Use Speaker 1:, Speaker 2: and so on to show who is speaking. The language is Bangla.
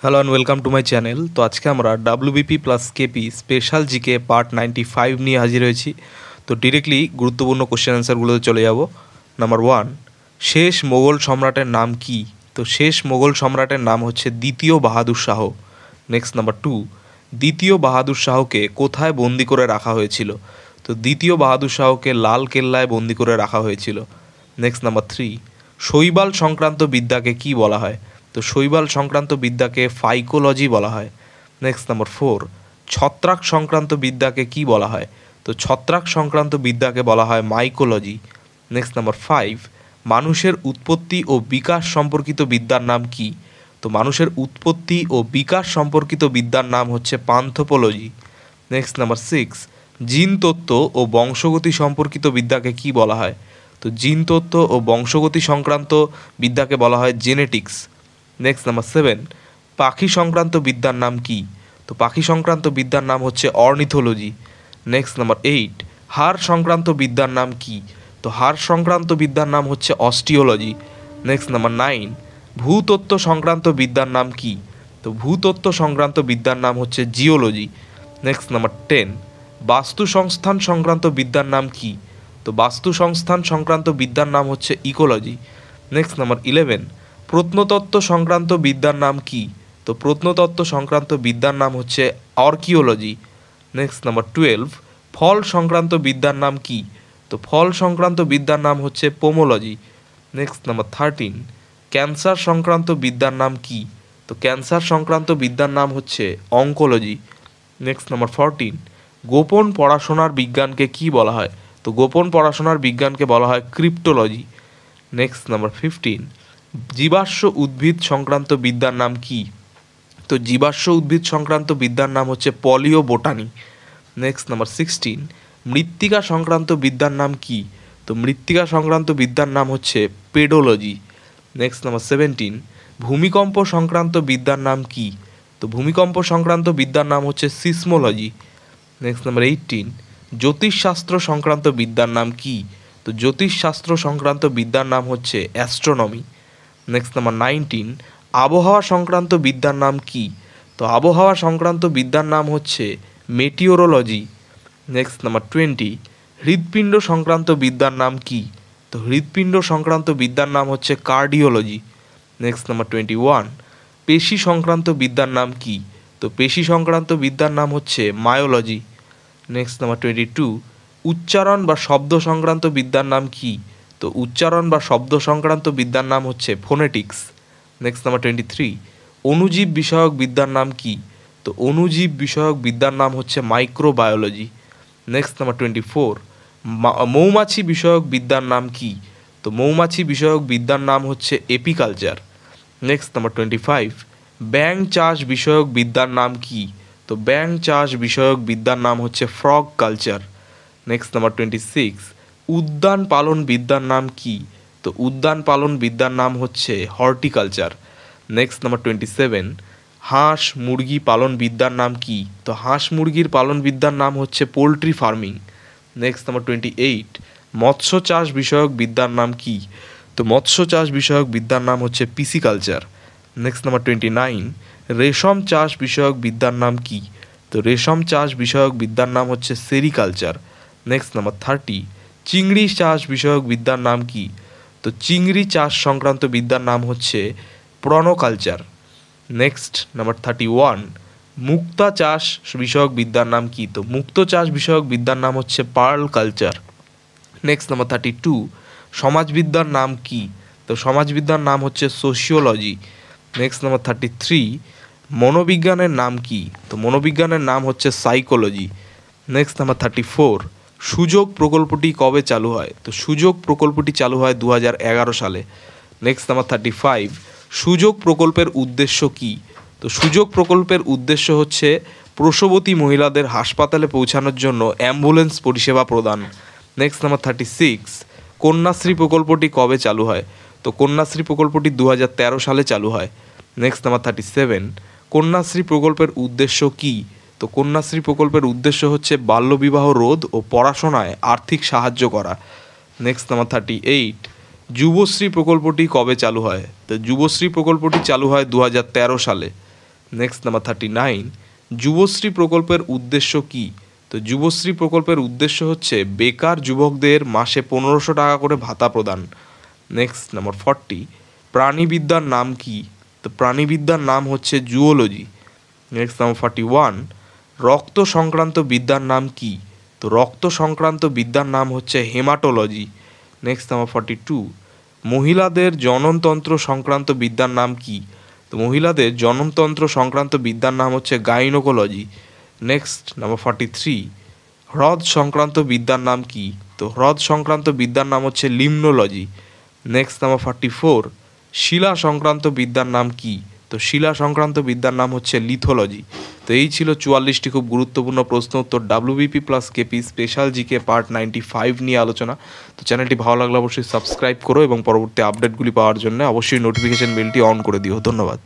Speaker 1: Hello and welcome to my channel. তো আজকে আমরা WBP plus KP special GK part 95 নিয়ে হাজির হয়েছি। তো ডিরেক্টলি গুরুত্বপূর্ণ কোশ্চেন অ্যান্সারগুলোতে চলে যাব। নাম্বার 1, শেষ মোগল সম্রাটের নাম কি? তো শেষ মোগল সম্রাটের নাম হচ্ছে দ্বিতীয় বাহাদুর শাহ। নেক্সট নাম্বার 2, দ্বিতীয় বাহাদুর শাহকে কোথায় বন্দি করে রাখা হয়েছিল? তো দ্বিতীয় বাহাদুর শাহকে লাল কেল্লায় বন্দি করে রাখা হয়েছিল। নেক্সট নাম্বার 3, শৈবাল সংক্রান্ত বিদ্যাকে কি বলা হয়? তো শৈবাল সংক্রান্ত বিদ্যাকে ফাইকোলজি বলা হয়। নেক্সট নাম্বার 4, ছত্রাক সংক্রান্ত বিদ্যাকে কি বলা হয়? তো ছত্রাক সংক্রান্ত বিদ্যাকে বলা হয় মাইকোলজি। নেক্সট নাম্বার 5, মানুষের উৎপত্তি ও বিকাশ সম্পর্কিত বিদ্যার নাম কি? তো মানুষের উৎপত্তি ও বিকাশ সম্পর্কিত বিদ্যার নাম হচ্ছে পান্থোপোলজি। নেক্সট নাম্বার 6, জিন তত্ত্ব ও বংশগতি সম্পর্কিত বিদ্যাকে কি বলা হয়? তো জিন তত্ত্ব ও বংশগতি সংক্রান্ত বিদ্যাকে বলা হয় জেনেটিক্স। নেক্সট নাম্বার 7, পাখি সংক্রান্ত বিদ্যার নাম কি? তো পাখি সংক্রান্ত বিদ্যার নাম হচ্ছে অর্নিথোলজি। নেক্সট নাম্বার 8, হাড় সংক্রান্ত বিদ্যার নাম কি? তো হাড় সংক্রান্ত বিদ্যার নাম হচ্ছে অস্টিওলজি। নেক্সট নাম্বার 9, ভূতত্ত্ব সংক্রান্ত বিদ্যার নাম কি? তো ভূতত্ত্ব সংক্রান্ত বিদ্যার নাম হচ্ছে জিওলজি। নেক্সট নাম্বার 10, বাস্তু সংস্থান সংক্রান্ত বিদ্যার নাম কি? তো বাস্তু সংস্থান সংক্রান্ত বিদ্যার নাম হচ্ছে ইকোলজি। নেক্সট নাম্বার 11, প্রত্নতত্ত্ব সংক্রান্ত বিদ্যার নাম কি? তো প্রত্নতত্ত্ব সংক্রান্ত বিদ্যার নাম হচ্ছে আর্কিওলজি। নেক্সট নাম্বার 12, ফল সংক্রান্ত বিদ্যার নাম কি? তো ফল সংক্রান্ত বিদ্যার নাম হচ্ছে পোমোলজি। নেক্সট নাম্বার 13, ক্যান্সার সংক্রান্ত বিদ্যার নাম কি? তো ক্যান্সার সংক্রান্ত বিদ্যার নাম হচ্ছে অঙ্কোলজি। নেক্সট নাম্বার 14, গোপন পড়াশোনার বিজ্ঞানকে কি বলা হয়? তো গোপন পড়াশোনার বিজ্ঞানকে বলা হয় ক্রিপ্টোলজি। নেক্সট নাম্বার 15, জীবাশ্ম উদ্ভিদ সংক্রান্ত বিদ্যার নাম কি? তো জীবাশ্ম উদ্ভিদ সংক্রান্ত বিদ্যার নাম হচ্ছে পলিওবোটানি। নেক্সট নাম্বার 16, মৃত্তিকা সংক্রান্ত বিদ্যার নাম কি? তো মৃত্তিকা সংক্রান্ত বিদ্যার নাম হচ্ছে পেডোলজি। নেক্সট নাম্বার 17, ভূমিকম্প সংক্রান্ত বিদ্যার নাম কি? তো ভূমিকম্প সংক্রান্ত বিদ্যার নাম হচ্ছে সিসমোলজি। নেক্সট নাম্বার 18, জ্যোতিষশাস্ত্র সংক্রান্ত বিদ্যার নাম কি? তো জ্যোতিষশাস্ত্র সংক্রান্ত বিদ্যার নাম হচ্ছে অ্যাস্ট্রোনমি। নেক্সট নাম্বার 19, আবহাওয়া সংক্রান্ত বিদ্যার নাম কি? তো আবহাওয়া সংক্রান্ত বিদ্যার নাম হচ্ছে মেটিওরোলজি। নেক্সট নাম্বার 20, হৃৎপিণ্ড সংক্রান্ত বিদ্যার নাম কি? তো হৃৎপিণ্ড সংক্রান্ত বিদ্যার নাম হচ্ছে কার্ডিওলজি। নেক্সট নাম্বার 21, পেশি সংক্রান্ত বিদ্যার নাম কি? তো পেশি সংক্রান্ত বিদ্যার নাম হচ্ছে মায়োলজি। নেক্সট নাম্বার 22, উচ্চারণ বা শব্দ সংক্রান্ত বিদ্যার নাম কি? তো উচ্চারণ বা শব্দ সংক্রান্ত বিদ্যার নাম হচ্ছে ফোনেটিক্স। নেক্সট নাম্বার 23, অণুজীব বিষয়ক বিদ্যার নাম কি? তো অণুজীব বিষয়ক বিদ্যার নাম হচ্ছে মাইক্রোবায়োলজি। নেক্সট নাম্বার 24, মৌমাছি বিষয়ক বিদ্যার নাম কি? তো মৌমাছি বিষয়ক বিদ্যার নাম হচ্ছে এপিকালচার। নেক্সট নাম্বার 25, ব্যাঙ চাষ বিষয়ক বিদ্যার নাম কি? তো ব্যাঙ চাষ বিষয়ক বিদ্যার নাম হচ্ছে ফ্রগ কালচার। নেক্সট নাম্বার 26, উদ্যান পালন বিদ্যার নাম কি? তো উদ্যান পালন বিদ্যার নাম হচ্ছে হর্টিকালচার। নেক্সট নাম্বার 27, হাঁস মুরগি পালন বিদ্যার নাম কি? তো হাঁস মুরগির পালন বিদ্যার নাম হচ্ছে পোলট্রি ফার্মিং। নেক্সট নাম্বার 28, মৎস্য চাষ বিষয়ক বিদ্যার নাম কি? তো মৎস্য চাষ বিষয়ক বিদ্যার নাম হচ্ছে পিসিকালচার। নেক্সট নাম্বার 29, রেশম চাষ বিষয়ক বিদ্যার নাম কি? তো রেশম চাষ বিষয়ক বিদ্যার নাম হচ্ছে সেরিকালচার। নেক্সট নাম্বার 30, চিংড়ি চাষ বিষয়ক বিদ্যার নাম কি? তো চিংড়ি চাষ সংক্রান্ত বিদ্যার নাম হচ্ছে প্রনোকালচার। নেক্সট নাম্বার 31, মুক্তা চাষ বিষয়ক বিদ্যার নাম কি? তো মুক্ত চাষ বিষয়ক বিদ্যার নাম হচ্ছে পার্ল কালচার। নেক্সট নাম্বার 32, সমাজবিদ্যার নাম কি? তো সমাজবিদ্যার নাম হচ্ছে সোশিওলজি। নেক্সট নাম্বার 33, মনোবিজ্ঞানের নাম কি? তো মনোবিজ্ঞানের নাম হচ্ছে সাইকোলজি। নেক্সট নাম্বার 34, সুযোগ প্রকল্পটি কবে চালু হয়? তো সুযোগ প্রকল্পটি চালু হয় 2011 সালে। নেক্সট নাম্বার 35, সুযোগ প্রকল্পের উদ্দেশ্য কি? তো সুযোগ প্রকল্পের উদ্দেশ্য হচ্ছে প্রসবতী মহিলাদের হাসপাতালে পৌঁছানোর জন্য অ্যাম্বুলেন্স পরিষেবা প্রদান। নেক্সট নাম্বার 36, কন্যাশ্রী প্রকল্পটি কবে চালু হয়? তো কন্যাশ্রী প্রকল্পটি 2013 সালে চালু হয়। নেক্সট নাম্বার 37, কন্যাশ্রী প্রকল্পের উদ্দেশ্য কি? তো কন্যাশ্রী প্রকল্পের উদ্দেশ্য হচ্ছে বাল্যবিবাহ রোধ ও পড়াশোনায় আর্থিক সাহায্য করা। নেক্সট নাম্বার 38, যুবশ্রী প্রকল্পটি কবে চালু হয়? তো যুবশ্রী প্রকল্পটি চালু হয় 2013 সালে। নেক্সট নাম্বার 39, যুবশ্রী প্রকল্পের উদ্দেশ্য কী? তো যুবশ্রী প্রকল্পের উদ্দেশ্য হচ্ছে বেকার যুবকদের মাসে 1500 টাকা করে ভাতা প্রদান। নেক্সট নাম্বার 40, প্রাণীবিদ্যার নাম কি? তো প্রাণীবিদ্যার নাম হচ্ছে জুওলজি। নেক্সট নাম্বার 41, রক্ত সংক্রান্ত বিদ্যার নাম কি? তো রক্ত সংক্রান্ত বিদ্যার নাম হচ্ছে হেমাটোলজি। নেক্সট নাম্বার 42, মহিলাদের জননতন্ত্র সংক্রান্ত বিদ্যার নাম কি? তো মহিলাদের জননতন্ত্র সংক্রান্ত বিদ্যার নাম হচ্ছে গাইনোকোলজি। নেক্সট নাম্বার 43, হ্রদ সংক্রান্ত বিদ্যার নাম কি? তো হ্রদ সংক্রান্ত বিদ্যার নাম হচ্ছে লিম্নোলজি। নেক্সট নাম্বার 44, শিলা সংক্রান্ত বিদ্যার নাম কি? তো শিলা সংক্রান্ত বিদ্যার নাম হচ্ছে লিথোলজি। তো এই ছিল 44টি খুব গুরুত্বপূর্ণ প্রশ্ন উত্তর WBP plus KP special GK part 95 নিয়ে আলোচনা। তো চ্যানেলটি ভালো লাগলে অবশ্যই সাবস্ক্রাইব করো এবং পরবর্তী আপডেটগুলি পাওয়ার জন্য অবশ্যই নোটিফিকেশন বেলটি অন করে দিও। ধন্যবাদ।